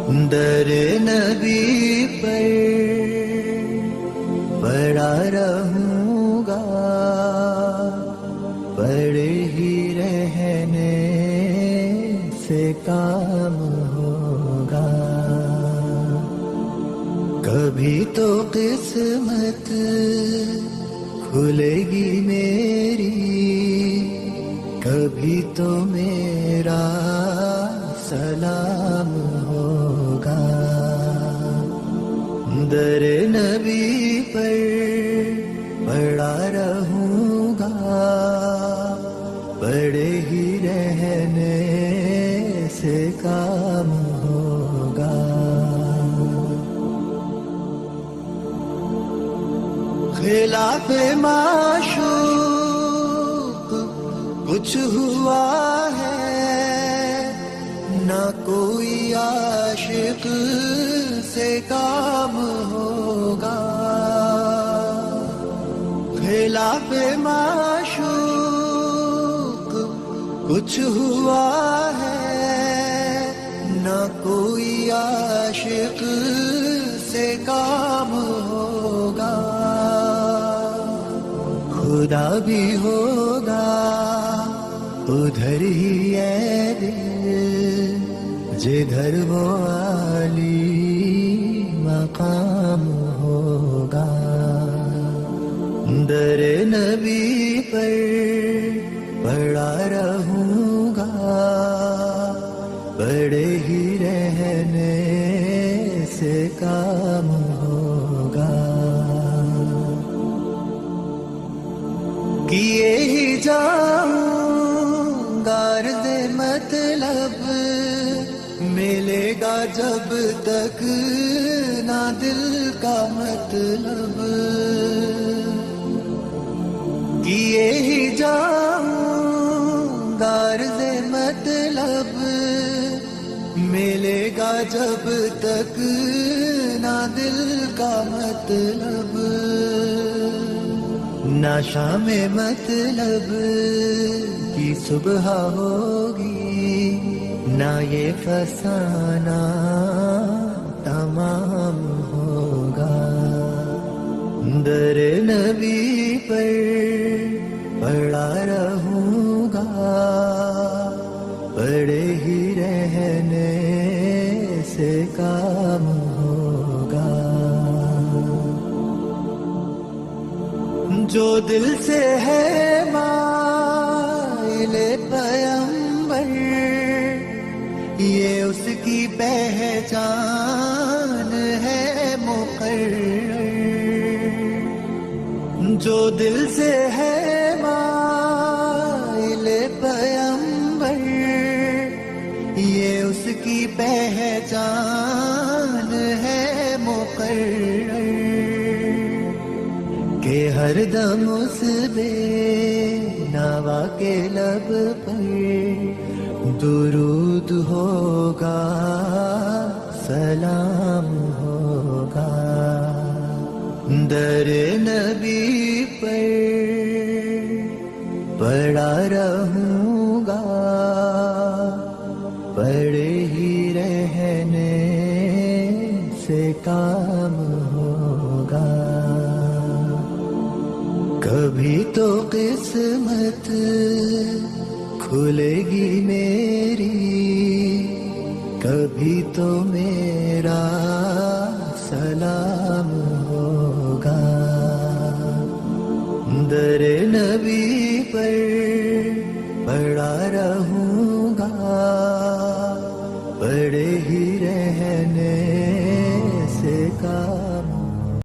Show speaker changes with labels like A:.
A: در نبی پر پڑا رہوں گا، پڑے ہی رہنے سے کام ہوگا. کبھی تو قسمت کھلے گی میری، کبھی تو میرا سلام ہوگا. در نبی پر پڑا رہوں گا، پڑے ہی رہنے سے کام ہوگا. خلاف معشوق کچھ ہوا ہے، نہ کوئی عاشق سے کام ہوگا. خلاف معشوق کچھ ہوا ہے، نہ کوئی عاشق سے کام ہوگا. خدا بھی ہوگا ادھر ہی ہے دل، جدھر وہ عالی مقام ہوگا. در نبی پر پڑا رہوں گا، پڑے ہی رہنے سے کام ہوگا. کیے ہی جاؤں غرض مطلب، ملے گا جب تک نہ دل کا مطلب. کیے ہی جاؤں غرض مطلب، ملے گا جب تک نہ دل کا مطلب. نہ شام مطلب کی صبح ہوگی، نہ یہ فسانہ تمام ہوگا. در نبی پر پڑا رہوں گا، پڑے ہی رہنے سے کام ہوگا. جو دل سے ہے مائل پیمبر، یہ اس کی پہچان ہے مقرر. جو دل سے ہے مائل پیمبر، یہ اس کی پہچان ہے مقرر. کہ ہر دم اس بے نوا کے لب پر درود ہوگا، سلام ہوگا. در نبی پر پڑا رہوں گا، پڑے ہی رہنے سے کام ہوگا. کبھی تو قسمت کھلے گی میری، کبھی تو میرا سلام ہوگا. در نبی پر پڑا رہوں گا، پڑے ہی رہنے سے کام